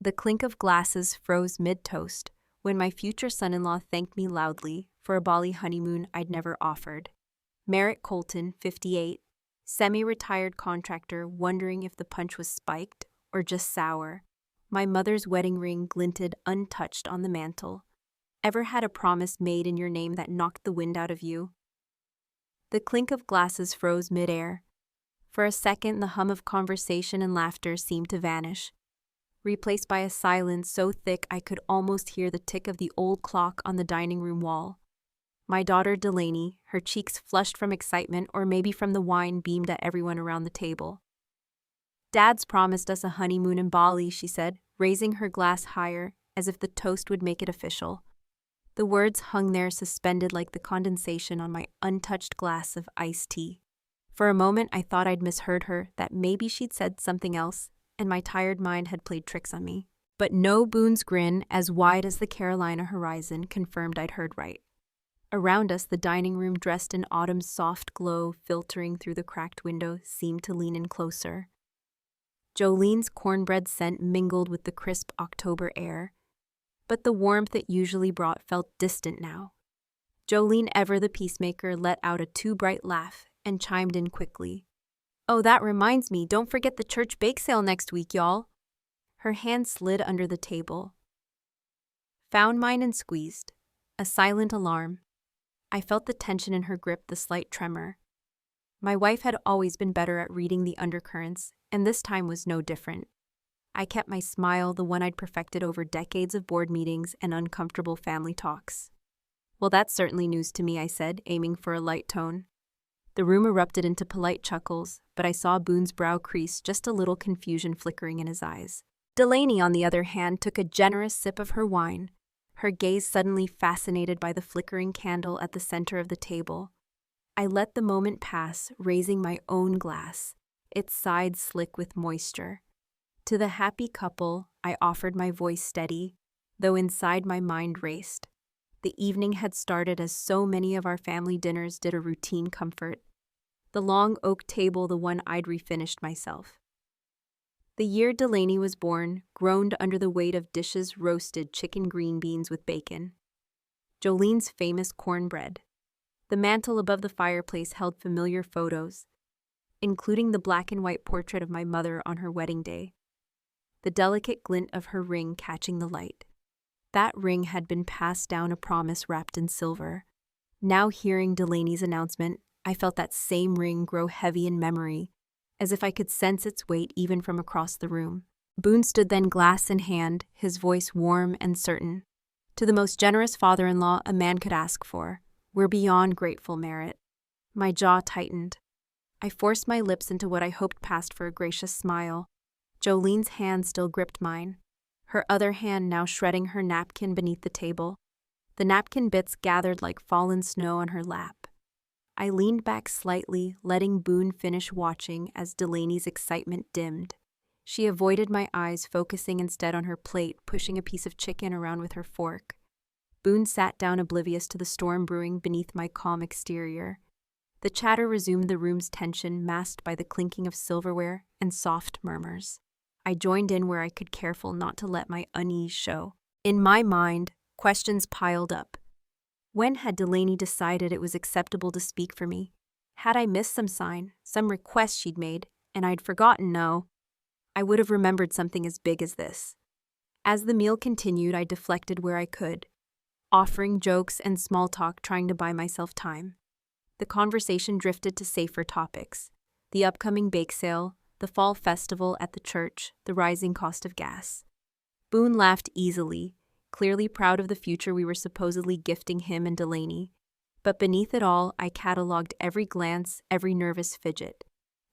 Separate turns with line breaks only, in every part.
The clink of glasses froze mid-toast when my future son-in-law thanked me loudly for a Bali honeymoon I'd never offered. Merritt Colton, 58, semi-retired contractor wondering if the punch was spiked or just sour. My mother's wedding ring glinted untouched on the mantel. Ever had a promise made in your name that knocked the wind out of you? The clink of glasses froze mid-air. For a second, the hum of conversation and laughter seemed to vanish, replaced by a silence so thick I could almost hear the tick of the old clock on the dining room wall. My daughter Delaney, her cheeks flushed from excitement or maybe from the wine, beamed at everyone around the table. "Dad's promised us a honeymoon in Bali," she said, raising her glass higher as if the toast would make it official. The words hung there suspended like the condensation on my untouched glass of iced tea. For a moment I thought I'd misheard her, that maybe she'd said something else, and my tired mind had played tricks on me. But no, Boone's grin, as wide as the Carolina horizon, confirmed I'd heard right. Around us, the dining room, dressed in autumn's soft glow filtering through the cracked window, seemed to lean in closer. Jolene's cornbread scent mingled with the crisp October air, but the warmth it usually brought felt distant now. Jolene, ever the peacemaker, let out a too bright laugh and chimed in quickly. "Oh, that reminds me, don't forget the church bake sale next week, y'all." Her hand slid under the table. Found mine and squeezed. A silent alarm. I felt the tension in her grip, the slight tremor. My wife had always been better at reading the undercurrents, and this time was no different. I kept my smile, the one I'd perfected over decades of board meetings and uncomfortable family talks. "Well, that's certainly news to me," I said, aiming for a light tone. The room erupted into polite chuckles, but I saw Boone's brow crease, just a little confusion flickering in his eyes. Delaney, on the other hand, took a generous sip of her wine, her gaze suddenly fascinated by the flickering candle at the center of the table. I let the moment pass, raising my own glass, its sides slick with moisture. To the happy couple, I offered my voice steady, though inside my mind raced. The evening had started as so many of our family dinners did, a routine comfort. The long oak table, the one I'd refinished myself. The year Delaney was born groaned under the weight of dishes roasted chicken green beans with bacon. Jolene's famous cornbread. The mantel above the fireplace held familiar photos, including the black and white portrait of my mother on her wedding day. The delicate glint of her ring catching the light. That ring had been passed down, a promise wrapped in silver. Now, hearing Delaney's announcement, I felt that same ring grow heavy in memory, as if I could sense its weight even from across the room. Boone stood then, glass in hand, his voice warm and certain. "To the most generous father-in-law a man could ask for, we're beyond grateful, Merritt." My jaw tightened. I forced my lips into what I hoped passed for a gracious smile. Jolene's hand still gripped mine, her other hand now shredding her napkin beneath the table. The napkin bits gathered like fallen snow on her lap. I leaned back slightly, letting Boone finish watching as Delaney's excitement dimmed. She avoided my eyes, focusing instead on her plate, pushing a piece of chicken around with her fork. Boone sat down, oblivious to the storm brewing beneath my calm exterior. The chatter resumed, the room's tension masked by the clinking of silverware and soft murmurs. I joined in where I could, careful not to let my unease show. In my mind, questions piled up. When had Delaney decided it was acceptable to speak for me? Had I missed some sign, some request she'd made, and I'd forgotten? No, I would have remembered something as big as this. As the meal continued, I deflected where I could, offering jokes and small talk, trying to buy myself time. The conversation drifted to safer topics: the upcoming bake sale, the fall festival at the church, the rising cost of gas. Boone laughed easily, clearly proud of the future we were supposedly gifting him and Delaney. But beneath it all, I catalogued every glance, every nervous fidget.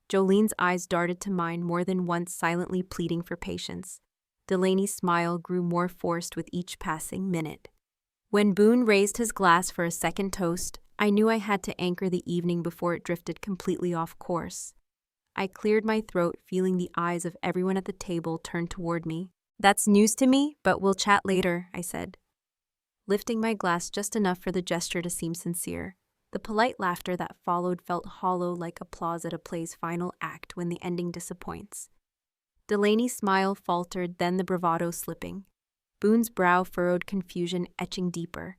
Jolene's eyes darted to mine more than once, silently pleading for patience. Delaney's smile grew more forced with each passing minute. When Boone raised his glass for a second toast, I knew I had to anchor the evening before it drifted completely off course. I cleared my throat, feeling the eyes of everyone at the table turn toward me. "That's news to me, but we'll chat later," I said, lifting my glass just enough for the gesture to seem sincere. The polite laughter that followed felt hollow, like applause at a play's final act when the ending disappoints. Delaney's smile faltered, then the bravado slipping. Boone's brow furrowed, confusion etching deeper.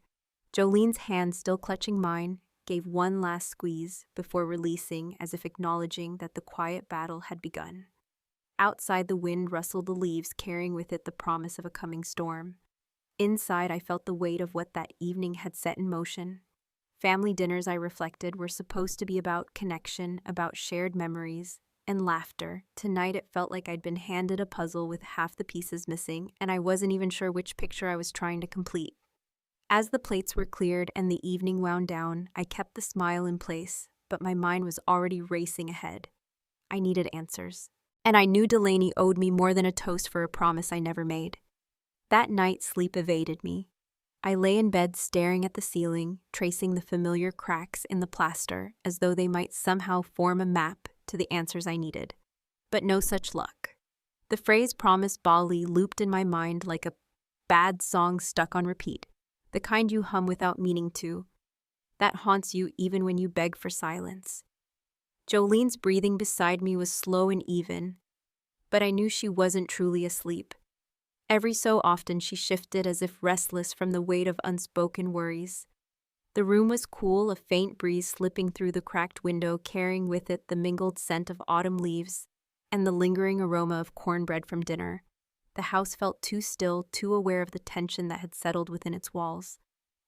Jolene's hand, still clutching mine, gave one last squeeze before releasing, as if acknowledging that the quiet battle had begun. Outside, the wind rustled the leaves, carrying with it the promise of a coming storm. Inside, I felt the weight of what that evening had set in motion. Family dinners, I reflected, were supposed to be about connection, about shared memories, and laughter. Tonight, it felt like I'd been handed a puzzle with half the pieces missing, and I wasn't even sure which picture I was trying to complete. As the plates were cleared and the evening wound down, I kept the smile in place, but my mind was already racing ahead. I needed answers. And I knew Delaney owed me more than a toast for a promise I never made. That night, sleep evaded me. I lay in bed staring at the ceiling, tracing the familiar cracks in the plaster as though they might somehow form a map to the answers I needed. But no such luck. The phrase "promised Bali" looped in my mind like a bad song stuck on repeat, the kind you hum without meaning to, that haunts you even when you beg for silence. Jolene's breathing beside me was slow and even, but I knew she wasn't truly asleep. Every so often she shifted as if restless from the weight of unspoken worries. The room was cool, a faint breeze slipping through the cracked window, carrying with it the mingled scent of autumn leaves and the lingering aroma of cornbread from dinner. The house felt too still, too aware of the tension that had settled within its walls.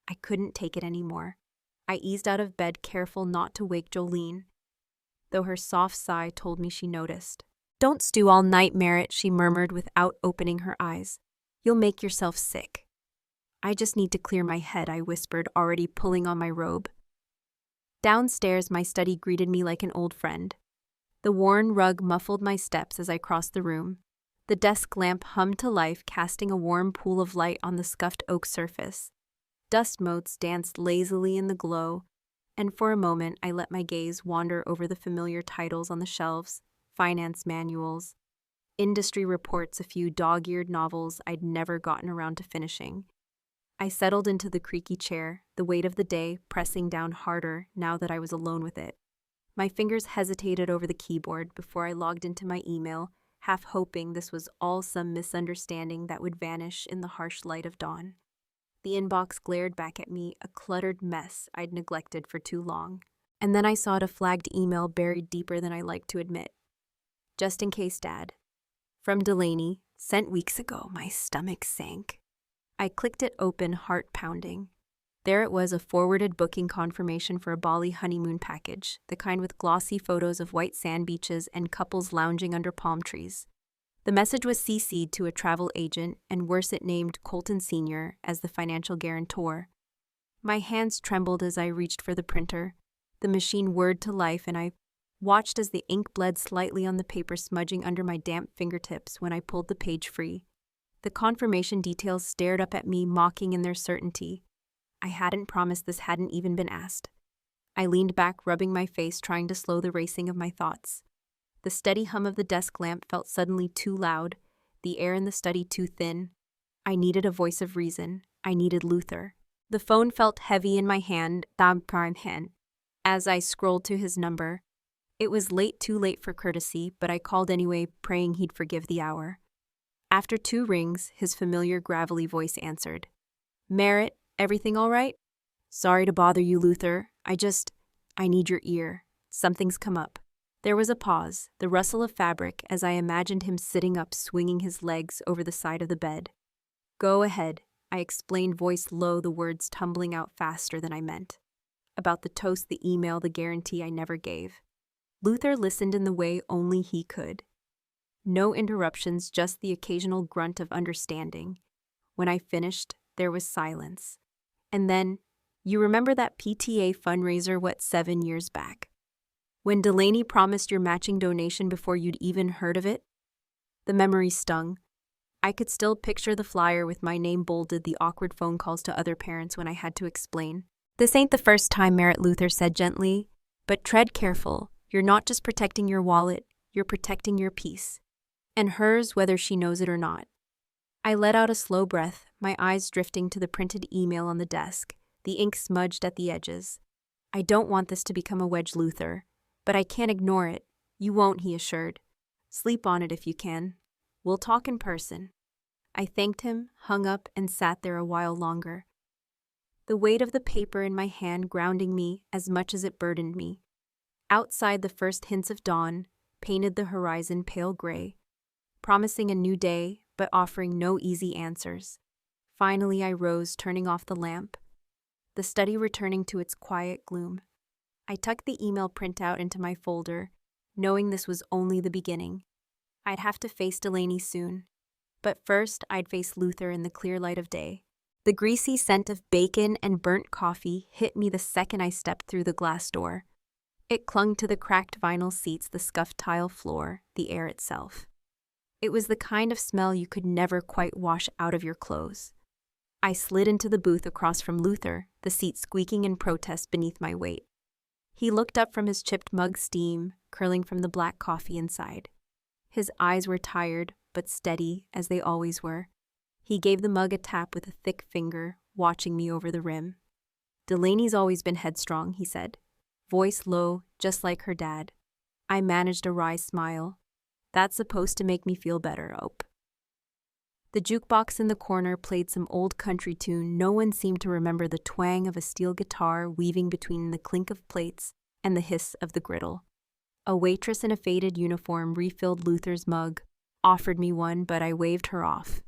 I couldn't take it anymore. I eased out of bed, careful not to wake Jolene, though her soft sigh told me she noticed. "Don't stew all night, Merritt," she murmured without opening her eyes. "You'll make yourself sick." "I just need to clear my head," I whispered, already pulling on my robe. Downstairs, my study greeted me like an old friend. The worn rug muffled my steps as I crossed the room. The desk lamp hummed to life, casting a warm pool of light on the scuffed oak surface. Dust motes danced lazily in the glow, and for a moment I let my gaze wander over the familiar titles on the shelves: finance manuals, industry reports, a few dog-eared novels I'd never gotten around to finishing. I settled into the creaky chair, the weight of the day pressing down harder now that I was alone with it. My fingers hesitated over the keyboard before I logged into my email, half hoping this was all some misunderstanding that would vanish in the harsh light of dawn. The inbox glared back at me, a cluttered mess I'd neglected for too long. And then I saw a flagged email buried deeper than I liked to admit. "Just in case, Dad." From Delaney, sent weeks ago. My stomach sank. I clicked it open, heart pounding. There it was, a forwarded booking confirmation for a Bali honeymoon package, the kind with glossy photos of white sand beaches and couples lounging under palm trees. The message was CC'd to a travel agent, and worse, it named Colton Sr. as the financial guarantor. My hands trembled as I reached for the printer. The machine whirred to life, and I watched as the ink bled slightly on the paper, smudging under my damp fingertips when I pulled the page free. The confirmation details stared up at me, mocking in their certainty. I hadn't promised this, hadn't even been asked. I leaned back, rubbing my face, trying to slow the racing of my thoughts. The steady hum of the desk lamp felt suddenly too loud, the air in the study too thin. I needed a voice of reason. I needed Luther. The phone felt heavy in my hand, as I scrolled to his number. It was late, too late for courtesy, but I called anyway, praying he'd forgive the hour. After 2 rings, his familiar gravelly voice answered. "Merritt, everything all right?" "Sorry to bother you, Luther. I need your ear. Something's come up." There was a pause, the rustle of fabric, as I imagined him sitting up, swinging his legs over the side of the bed. "Go ahead," I explained, voice low, the words tumbling out faster than I meant. About the toast, the email, the guarantee I never gave. Luther listened in the way only he could. No interruptions, just the occasional grunt of understanding. When I finished, there was silence. And then, "You remember that PTA fundraiser, 7 years back? When Delaney promised your matching donation before you'd even heard of it?" The memory stung. I could still picture the flyer with my name bolded, the awkward phone calls to other parents when I had to explain. "This ain't the first time," Merritt Luther said gently, "but tread careful. You're not just protecting your wallet, you're protecting your peace. And hers, whether she knows it or not." I let out a slow breath, my eyes drifting to the printed email on the desk, the ink smudged at the edges. "I don't want this to become a wedge, Luther, but I can't ignore it." "You won't," he assured. "Sleep on it if you can." We'll talk in person. I thanked him, hung up, and sat there a while longer. The weight of the paper in my hand grounding me as much as it burdened me. Outside, the first hints of dawn painted the horizon pale gray, promising a new day but offering no easy answers. Finally, I rose, turning off the lamp, the study returning to its quiet gloom. I tucked the email printout into my folder, knowing this was only the beginning. I'd have to face Delaney soon, but first I'd face Luther in the clear light of day. The greasy scent of bacon and burnt coffee hit me the second I stepped through the glass door. It clung to the cracked vinyl seats, the scuffed tile floor, the air itself. It was the kind of smell you could never quite wash out of your clothes. I slid into the booth across from Luther, the seat squeaking in protest beneath my weight. He looked up from his chipped mug, steam curling from the black coffee inside. His eyes were tired, but steady, as they always were. He gave the mug a tap with a thick finger, watching me over the rim. "Delaney's always been headstrong," he said, voice low, just like her dad. I managed a wry smile. "That's supposed to make me feel better, Ope." The jukebox in the corner played some old country tune. No one seemed to remember the twang of a steel guitar weaving between the clink of plates and the hiss of the griddle. A waitress in a faded uniform refilled Luther's mug, offered me one, but I waved her off.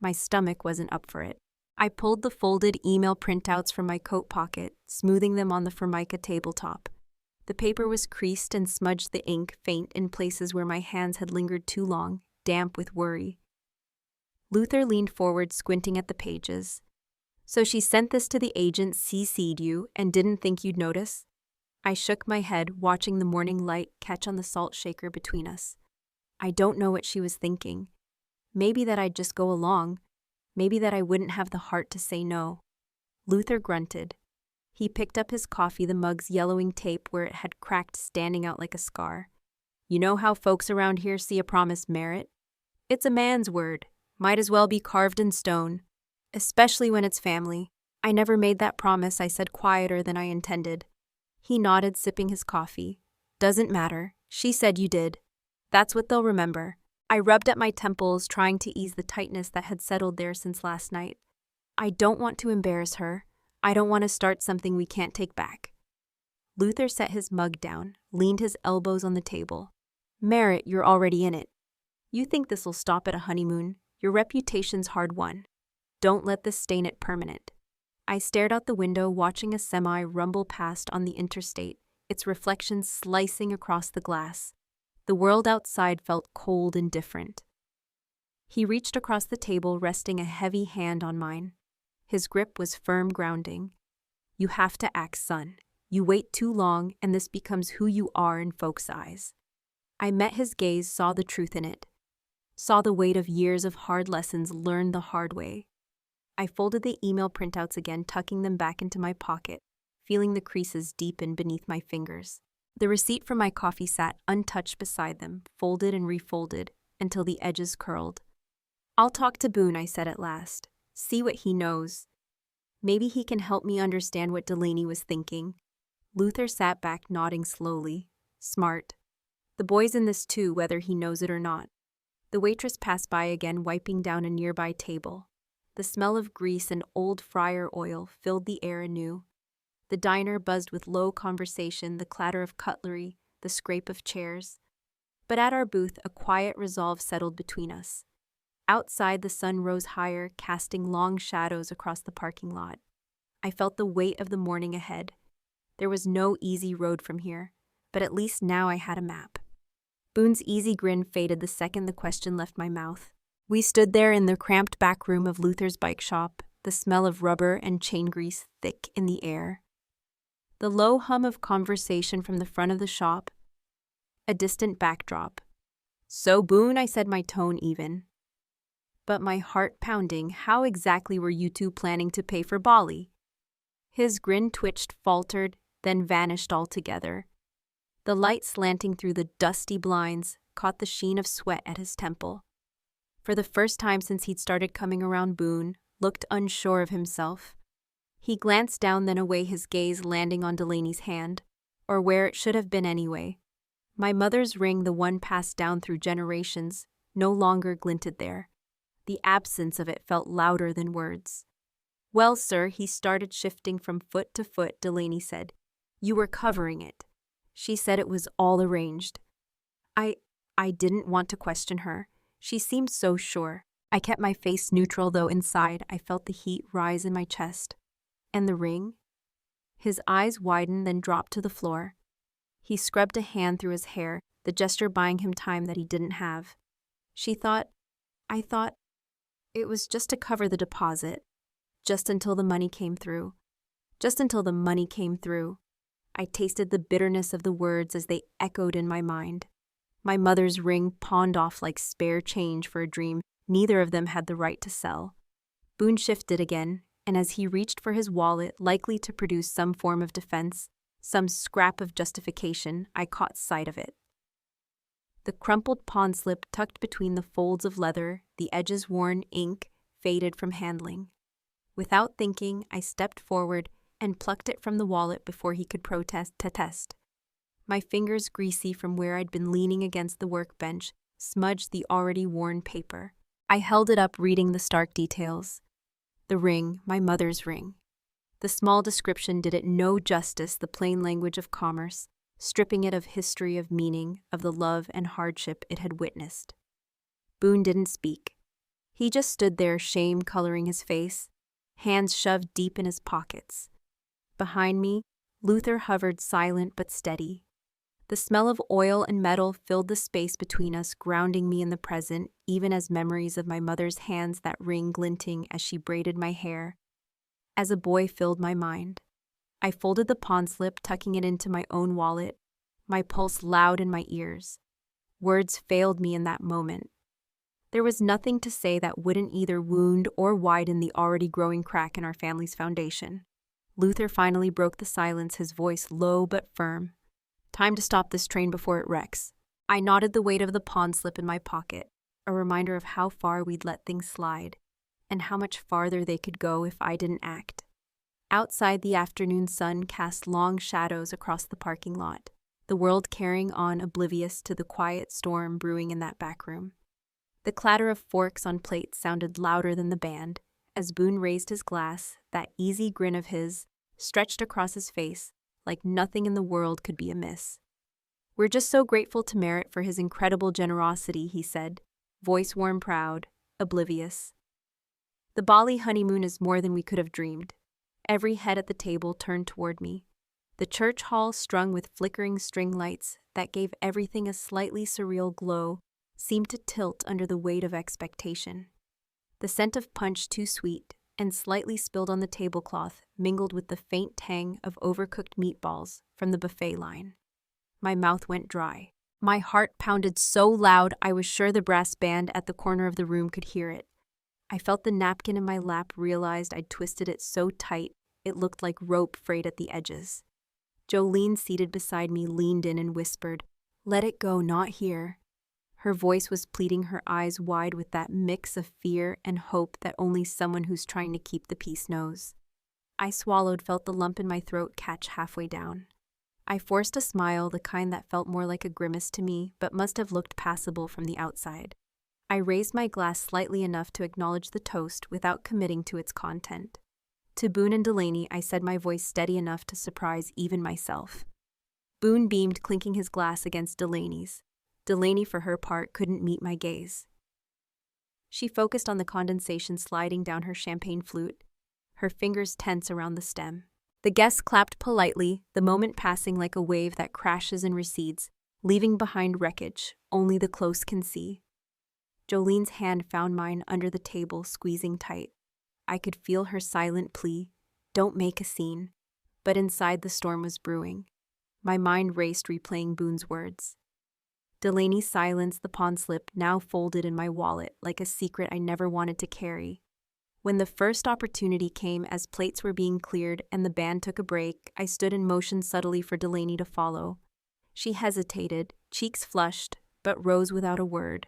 My stomach wasn't up for it. I pulled the folded email printouts from my coat pocket, smoothing them on the Formica tabletop. The paper was creased and smudged, the ink faint in places where my hands had lingered too long, damp with worry. Luther leaned forward, squinting at the pages. "So she sent this to the agent, CC'd you, and didn't think you'd notice?" I shook my head, watching the morning light catch on the salt shaker between us. I don't know what she was thinking. Maybe that I'd just go along. Maybe that I wouldn't have the heart to say no. Luther grunted. He picked up his coffee, the mug's yellowing tape where it had cracked standing out like a scar. "You know how folks around here see a promised merit? It's a man's word. Might as well be carved in stone. Especially when it's family. I never made that promise," I said, quieter than I intended. He nodded, sipping his coffee. "Doesn't matter. She said you did. That's what they'll remember." I rubbed at my temples, trying to ease the tightness that had settled there since last night. I don't want to embarrass her. I don't want to start something we can't take back. Luther set his mug down, leaned his elbows on the table. "Merit, you're already in it. You think this'll stop at a honeymoon? Your reputation's hard won. Don't let this stain it permanent." I stared out the window, watching a semi rumble past on the interstate, its reflections slicing across the glass. The world outside felt cold and different. He reached across the table, resting a heavy hand on mine. His grip was firm, grounding. "You have to act, son. You wait too long, and this becomes who you are in folks' eyes." I met his gaze, saw the truth in it. Saw the weight of years of hard lessons learned the hard way. I folded the email printouts again, tucking them back into my pocket, feeling the creases deepen beneath my fingers. The receipt for my coffee sat untouched beside them, folded and refolded, until the edges curled. "I'll talk to Boone," I said at last. "See what he knows. Maybe he can help me understand what Delaney was thinking." Luther sat back, nodding slowly. "Smart. The boy's in this too, whether he knows it or not." The waitress passed by again, wiping down a nearby table. The smell of grease and old fryer oil filled the air anew. The diner buzzed with low conversation, the clatter of cutlery, the scrape of chairs. But at our booth, a quiet resolve settled between us. Outside, the sun rose higher, casting long shadows across the parking lot. I felt the weight of the morning ahead. There was no easy road from here, but at least now I had a map. Boone's easy grin faded the second the question left my mouth. We stood there in the cramped back room of Luther's bike shop, the smell of rubber and chain grease thick in the air. The low hum of conversation from the front of the shop, a distant backdrop. "So, Boone," I said, my tone even, but my heart pounding, "how exactly were you two planning to pay for Bali?" His grin twitched, faltered, then vanished altogether. The light slanting through the dusty blinds caught the sheen of sweat at his temple. For the first time since he'd started coming around, Boone looked unsure of himself. He glanced down, then away, his gaze landing on Delaney's hand, or where it should have been anyway. My mother's ring, the one passed down through generations, no longer glinted there. The absence of it felt louder than words. "Well, sir," he started, shifting from foot to foot. Delaney said, "You were covering it." She said it was all arranged. I didn't want to question her. She seemed so sure. I kept my face neutral, though inside I felt the heat rise in my chest. "And the ring?" His eyes widened, then dropped to the floor. He scrubbed a hand through his hair, the gesture buying him time that he didn't have. I thought, it was just to cover the deposit. Just until the money came through. Just until the money came through. I tasted the bitterness of the words as they echoed in my mind. My mother's ring pawned off like spare change for a dream neither of them had the right to sell. Boone shifted again, and as he reached for his wallet, likely to produce some form of defense, some scrap of justification, I caught sight of it. The crumpled pawn slip tucked between the folds of leather, the edges worn, ink faded from handling. Without thinking, I stepped forward and plucked it from the wallet before he could protest. My fingers, greasy from where I'd been leaning against the workbench, smudged the already worn paper. I held it up, reading the stark details. The ring, my mother's ring. The small description did it no justice, the plain language of commerce, stripping it of history, of meaning, of the love and hardship it had witnessed. Boone didn't speak. He just stood there, shame coloring his face, hands shoved deep in his pockets. Behind me, Luther hovered, silent but steady. The smell of oil and metal filled the space between us, grounding me in the present, even as memories of my mother's hands, that ring glinting as she braided my hair, as a boy, filled my mind. I folded the pawn slip, tucking it into my own wallet, my pulse loud in my ears. Words failed me in that moment. There was nothing to say that wouldn't either wound or widen the already growing crack in our family's foundation. Luther finally broke the silence, his voice low but firm. "Time to stop this train before it wrecks." I nodded, the weight of the pawn slip in my pocket, a reminder of how far we'd let things slide, and how much farther they could go if I didn't act. Outside, the afternoon sun cast long shadows across the parking lot, the world carrying on, oblivious to the quiet storm brewing in that back room. The clatter of forks on plates sounded louder than the band, as Boone raised his glass, that easy grin of his stretched across his face, like nothing in the world could be amiss. "We're just so grateful to Merritt for his incredible generosity," he said, voice warm, proud, oblivious. "The Bali honeymoon is more than we could have dreamed." Every head at the table turned toward me. The church hall, strung with flickering string lights that gave everything a slightly surreal glow, seemed to tilt under the weight of expectation. The scent of punch, too sweet and slightly spilled on the tablecloth, mingled with the faint tang of overcooked meatballs from the buffet line. My mouth went dry. My heart pounded so loud I was sure the brass band at the corner of the room could hear it. I felt the napkin in my lap, realized I'd twisted it so tight it looked like rope frayed at the edges. Jolene, seated beside me, leaned in and whispered, "Let it go, not here." Her voice was pleading, her eyes wide with that mix of fear and hope that only someone who's trying to keep the peace knows. I swallowed, felt the lump in my throat catch halfway down. I forced a smile, the kind that felt more like a grimace to me, but must have looked passable from the outside. I raised my glass slightly enough to acknowledge the toast without committing to its content. To Boone and Delaney, I said, my voice steady enough to surprise even myself. Boone beamed, clinking his glass against Delaney's. Delaney, for her part, couldn't meet my gaze. She focused on the condensation sliding down her champagne flute, her fingers tense around the stem. The guests clapped politely, the moment passing like a wave that crashes and recedes, leaving behind wreckage only the close can see. Jolene's hand found mine under the table, squeezing tight. I could feel her silent plea, "Don't make a scene." But inside, the storm was brewing. My mind raced, replaying Boone's words. Delaney silenced, the pawn slip now folded in my wallet like a secret I never wanted to carry. When the first opportunity came, as plates were being cleared and the band took a break, I stood and motioned subtly for Delaney to follow. She hesitated, cheeks flushed, but rose without a word.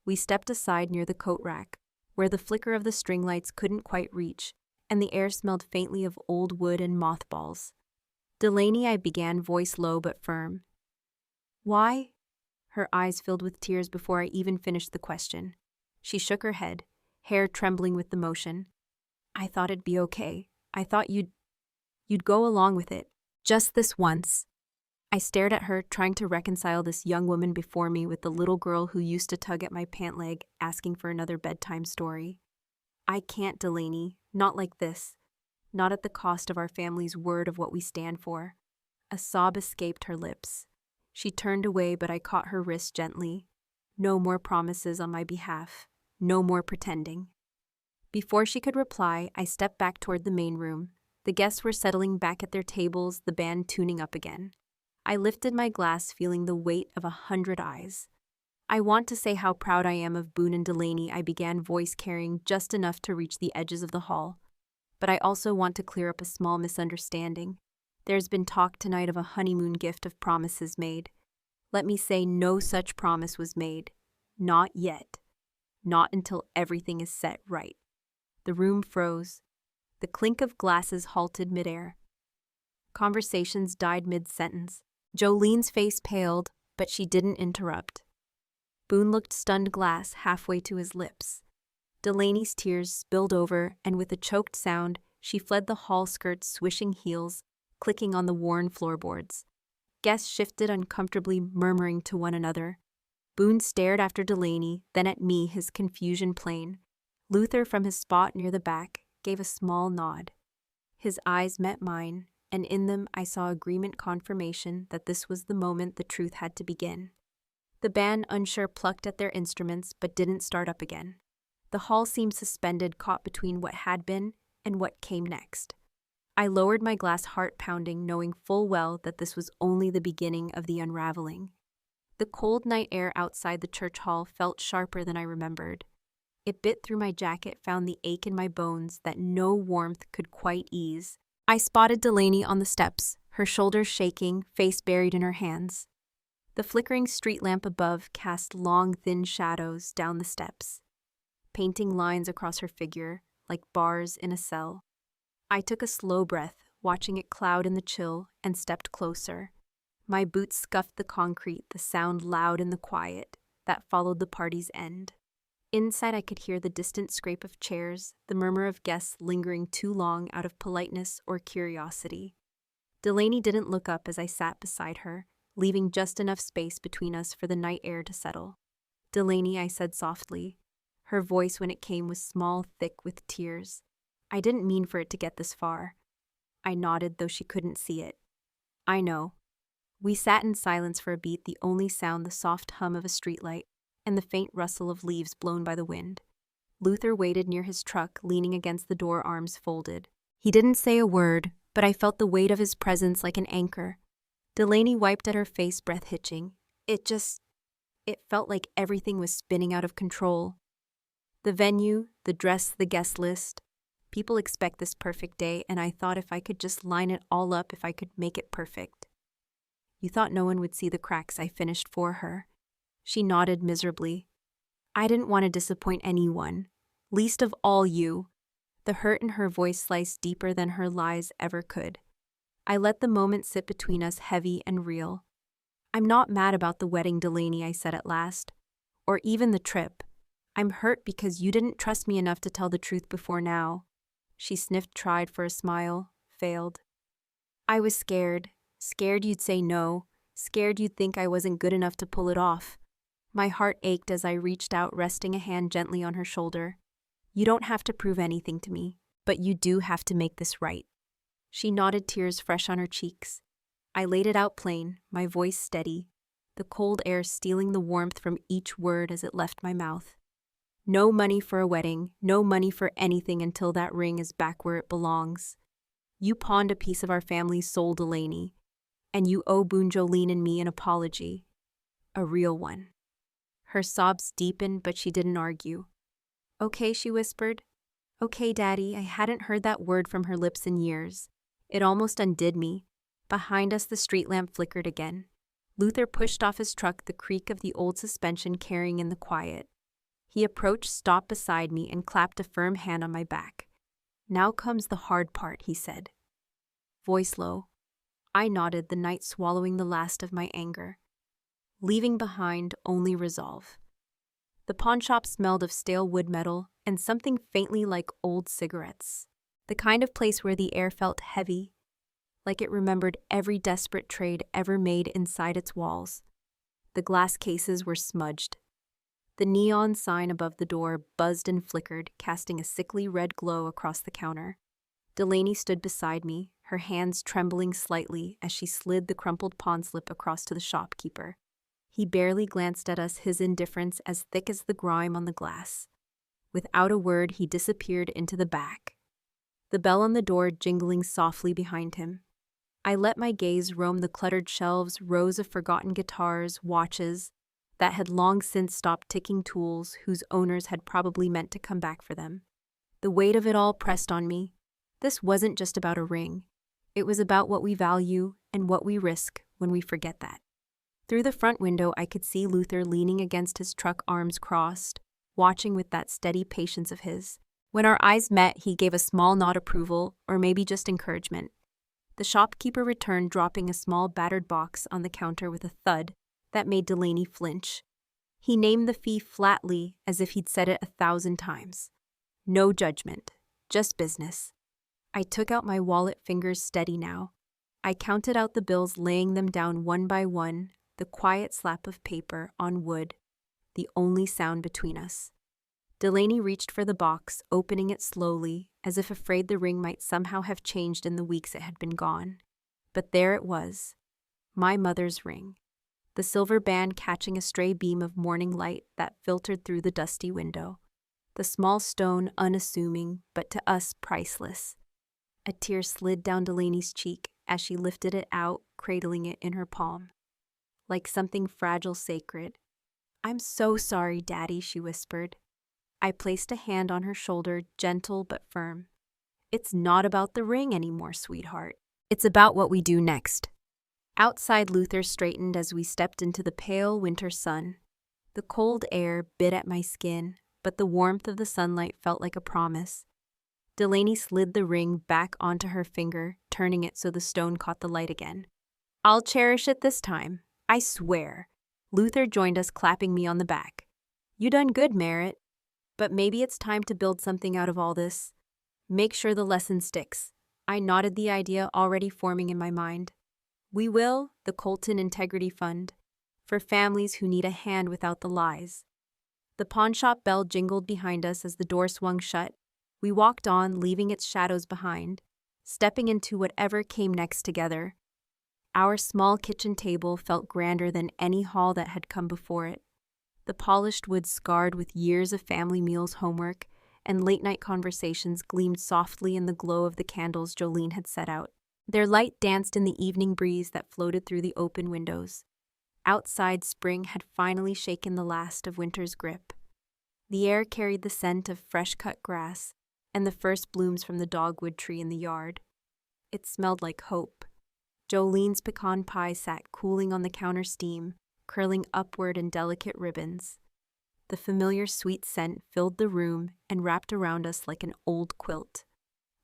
We stepped aside near the coat rack, where the flicker of the string lights couldn't quite reach, and the air smelled faintly of old wood and mothballs. "Delaney," I began, voice low but firm. Her eyes filled with tears before I even finished the question. She shook her head, hair trembling with the motion. I thought it'd be okay. I thought you'd go along with it. Just this once. I stared at her, trying to reconcile this young woman before me with the little girl who used to tug at my pant leg, asking for another bedtime story. I can't, Delaney. Not like this. Not at the cost of our family's word of what we stand for. A sob escaped her lips. She turned away, but I caught her wrist gently. No more promises on my behalf. No more pretending. Before she could reply, I stepped back toward the main room. The guests were settling back at their tables, the band tuning up again. I lifted my glass, feeling the weight of 100 eyes. I want to say how proud I am of Boone and Delaney, I began, voice carrying just enough to reach the edges of the hall. But I also want to clear up a small misunderstanding. There's been talk tonight of a honeymoon gift of promises made. Let me say no such promise was made. Not yet. Not until everything is set right. The room froze. The clink of glasses halted midair. Conversations died mid-sentence. Jolene's face paled, but she didn't interrupt. Boone looked stunned glass halfway to his lips. Delaney's tears spilled over, and with a choked sound, she fled the hall skirt's swishing heels, clicking on the worn floorboards. Guests shifted uncomfortably, murmuring to one another. Boone stared after Delaney, then at me, his confusion plain. Luther, from his spot near the back, gave a small nod. His eyes met mine, and in them I saw agreement, confirmation that this was the moment the truth had to begin. The band, unsure, plucked at their instruments but didn't start up again. The hall seemed suspended, caught between what had been and what came next. I lowered my glass, heart pounding, knowing full well that this was only the beginning of the unraveling. The cold night air outside the church hall felt sharper than I remembered. It bit through my jacket, found the ache in my bones that no warmth could quite ease. I spotted Delaney on the steps, her shoulders shaking, face buried in her hands. The flickering street lamp above cast long, thin shadows down the steps, painting lines across her figure like bars in a cell. I took a slow breath, watching it cloud in the chill, and stepped closer. My boots scuffed the concrete, the sound loud in the quiet that followed the party's end. Inside, I could hear the distant scrape of chairs, the murmur of guests lingering too long out of politeness or curiosity. Delaney didn't look up as I sat beside her, leaving just enough space between us for the night air to settle. "Delaney," I said softly. Her voice, when it came, was small, thick with tears. "I didn't mean for it to get this far." I nodded, though she couldn't see it. "I know." We sat in silence for a beat, the only sound the soft hum of a streetlight and the faint rustle of leaves blown by the wind. Luther waited near his truck, leaning against the door, arms folded. He didn't say a word, but I felt the weight of his presence like an anchor. Delaney wiped at her face, breath hitching. It felt like everything was spinning out of control. The venue, the dress, the guest list. People expect this perfect day, and I thought if I could just line it all up, if I could make it perfect. "You thought no one would see the cracks," I finished for her. She nodded miserably. "I didn't want to disappoint anyone, least of all you." The hurt in her voice sliced deeper than her lies ever could. I let the moment sit between us, heavy and real. "I'm not mad about the wedding, Delaney," I said at last, "or even the trip. I'm hurt because you didn't trust me enough to tell the truth before now." She sniffed, tried for a smile, failed. "I was scared you'd say no, scared you'd think I wasn't good enough to pull it off." My heart ached as I reached out, resting a hand gently on her shoulder. "You don't have to prove anything to me, but you do have to make this right." She nodded, tears fresh on her cheeks. I laid it out plain, my voice steady, the cold air stealing the warmth from each word as it left my mouth. "No money for a wedding, no money for anything until that ring is back where it belongs. You pawned a piece of our family's soul, Delaney, and you owe Boone, Jolene, and me an apology. A real one." Her sobs deepened, but she didn't argue. "Okay," she whispered. "Okay, Daddy." I hadn't heard that word from her lips in years. It almost undid me. Behind us, the street lamp flickered again. Luther pushed off his truck, the creak of the old suspension carrying in the quiet. He approached, stopped beside me, and clapped a firm hand on my back. "Now comes the hard part," he said. Voice low. I nodded, the night swallowing the last of my anger. leaving behind only resolve. The pawnshop smelled of stale wood metal and something faintly like old cigarettes. The kind of place where the air felt heavy, like it remembered every desperate trade ever made inside its walls. The glass cases were smudged. The neon sign above the door buzzed and flickered, casting a sickly red glow across the counter. Delaney stood beside me, her hands trembling slightly as she slid the crumpled pawn slip across to the shopkeeper. He barely glanced at us, his indifference as thick as the grime on the glass. Without a word, he disappeared into the back, the bell on the door jingling softly behind him. I let my gaze roam the cluttered shelves, rows of forgotten guitars, watches that had long since stopped ticking, tools whose owners had probably meant to come back for them. The weight of it all pressed on me. This wasn't just about a ring. It was about what we value and what we risk when we forget that. Through the front window, I could see Luther leaning against his truck, arms crossed, watching with that steady patience of his. When our eyes met, he gave a small nod of approval, or maybe just encouragement. The shopkeeper returned, dropping a small battered box on the counter with a thud that made Delaney flinch. He named the fee flatly, as if he'd said it 1,000 times. No judgment, just business. I took out my wallet, fingers steady now. I counted out the bills, laying them down one by one, the quiet slap of paper on wood, the only sound between us. Delaney reached for the box, opening it slowly, as if afraid the ring might somehow have changed in the weeks it had been gone. But there it was, my mother's ring, the silver band catching a stray beam of morning light that filtered through the dusty window. The small stone unassuming, but to us priceless. A tear slid down Delaney's cheek as she lifted it out, cradling it in her palm. Like something fragile, sacred. "I'm so sorry, Daddy," she whispered. I placed a hand on her shoulder, gentle but firm. "It's not about the ring anymore, sweetheart. It's about what we do next." Outside, Luther straightened as we stepped into the pale winter sun. The cold air bit at my skin, but the warmth of the sunlight felt like a promise. Delaney slid the ring back onto her finger, turning it so the stone caught the light again. "I'll cherish it this time, I swear." Luther joined us, clapping me on the back. "You done good, Merritt. But maybe it's time to build something out of all this. Make sure the lesson sticks." I nodded, the idea already forming in my mind. "We will, the Colton Integrity Fund, for families who need a hand without the lies." The pawnshop bell jingled behind us as the door swung shut. We walked on, leaving its shadows behind, stepping into whatever came next together. Our small kitchen table felt grander than any hall that had come before it. The polished wood, scarred with years of family meals, homework, and late-night conversations, gleamed softly in the glow of the candles Jolene had set out. Their light danced in the evening breeze that floated through the open windows. Outside, spring had finally shaken the last of winter's grip. The air carried the scent of fresh-cut grass and the first blooms from the dogwood tree in the yard. It smelled like hope. Jolene's pecan pie sat cooling on the counter, steam curling upward in delicate ribbons. The familiar sweet scent filled the room and wrapped around us like an old quilt.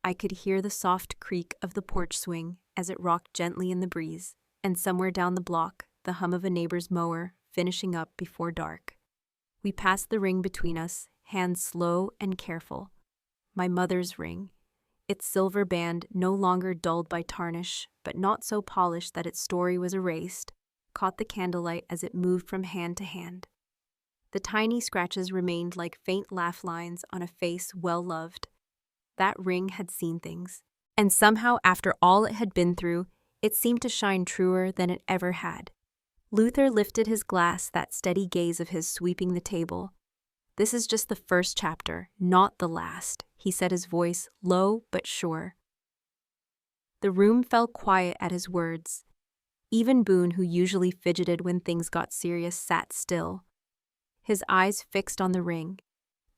I could hear the soft creak of the porch swing as it rocked gently in the breeze, and somewhere down the block, the hum of a neighbor's mower finishing up before dark. We passed the ring between us, hands slow and careful. My mother's ring, its silver band no longer dulled by tarnish, but not so polished that its story was erased, caught the candlelight as it moved from hand to hand. The tiny scratches remained like faint laugh lines on a face well-loved. That ring had seen things, and somehow, after all it had been through, it seemed to shine truer than it ever had. Luther lifted his glass, that steady gaze of his sweeping the table. "This is just the first chapter, not the last," he said, his voice low but sure. The room fell quiet at his words. Even Boone, who usually fidgeted when things got serious, sat still, his eyes fixed on the ring.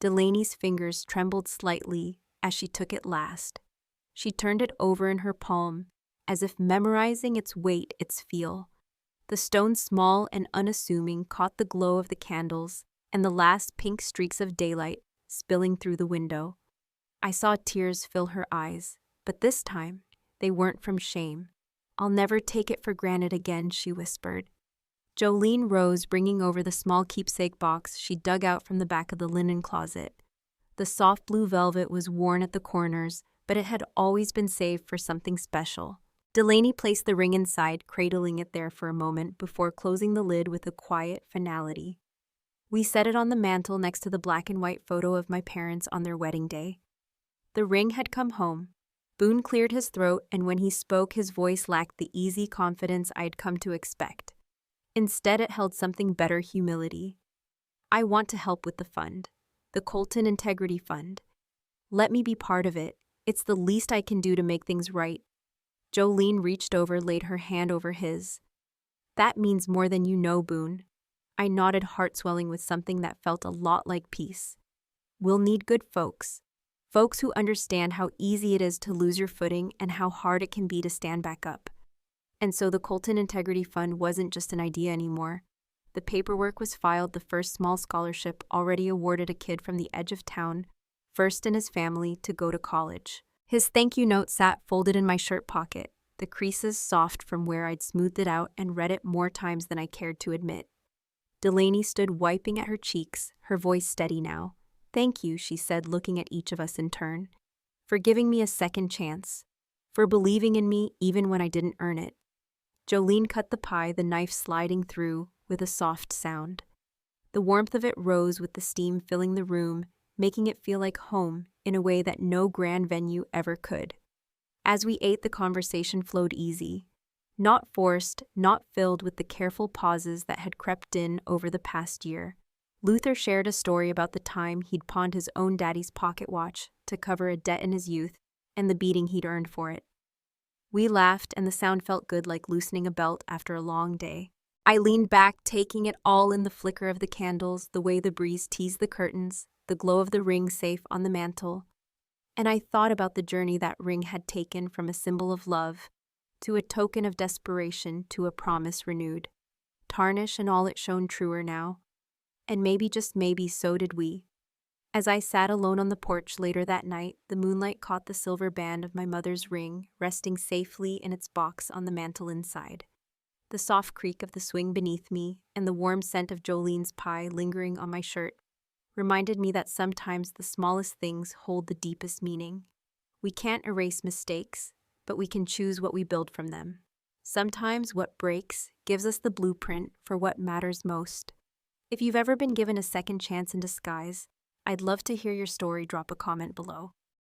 Delaney's fingers trembled slightly as she took it last. She turned it over in her palm, as if memorizing its weight, its feel. The stone, small and unassuming, caught the glow of the candles and the last pink streaks of daylight spilling through the window. I saw tears fill her eyes, but this time they weren't from shame. "I'll never take it for granted again," she whispered. Jolene rose, bringing over the small keepsake box she dug out from the back of the linen closet. The soft blue velvet was worn at the corners, but it had always been saved for something special. Delaney placed the ring inside, cradling it there for a moment before closing the lid with a quiet finality. We set it on the mantel next to the black and white photo of my parents on their wedding day. The ring had come home. Boone cleared his throat, and when he spoke, his voice lacked the easy confidence I'd come to expect. Instead, it held something better: humility. I want to help with the fund, the Colton Integrity Fund. Let me be part of it. It's the least I can do to make things right. Jolene reached over, laid her hand over his. That means more than you know, Boone. I nodded, heart swelling with something that felt a lot like peace. We'll need good folks. Folks who understand how easy it is to lose your footing and how hard it can be to stand back up. And so the Colton Integrity Fund wasn't just an idea anymore. The paperwork was filed. The first small scholarship already awarded a kid from the edge of town, first in his family, to go to college. His thank you note sat folded in my shirt pocket, the creases soft from where I'd smoothed it out and read it more times than I cared to admit. Delaney stood wiping at her cheeks, her voice steady now. Thank you, she said, looking at each of us in turn, for giving me a second chance, for believing in me even when I didn't earn it. Jolene cut the pie, the knife sliding through with a soft sound. The warmth of it rose with the steam filling the room, making it feel like home in a way that no grand venue ever could. As we ate, the conversation flowed easy, not forced, not filled with the careful pauses that had crept in over the past year. Luther shared a story about the time he'd pawned his own daddy's pocket watch to cover a debt in his youth and the beating he'd earned for it. We laughed, and the sound felt good, like loosening a belt after a long day. I leaned back, taking it all in: the flicker of the candles, the way the breeze teased the curtains, the glow of the ring safe on the mantel. And I thought about the journey that ring had taken, from a symbol of love to a token of desperation to a promise renewed. Tarnish and all, it shone truer now. And maybe, just maybe, so did we. As I sat alone on the porch later that night, the moonlight caught the silver band of my mother's ring resting safely in its box on the mantel inside. The soft creak of the swing beneath me and the warm scent of Jolene's pie lingering on my shirt reminded me that sometimes the smallest things hold the deepest meaning. We can't erase mistakes, but we can choose what we build from them. Sometimes what breaks gives us the blueprint for what matters most. If you've ever been given a second chance in disguise, I'd love to hear your story. Drop a comment below.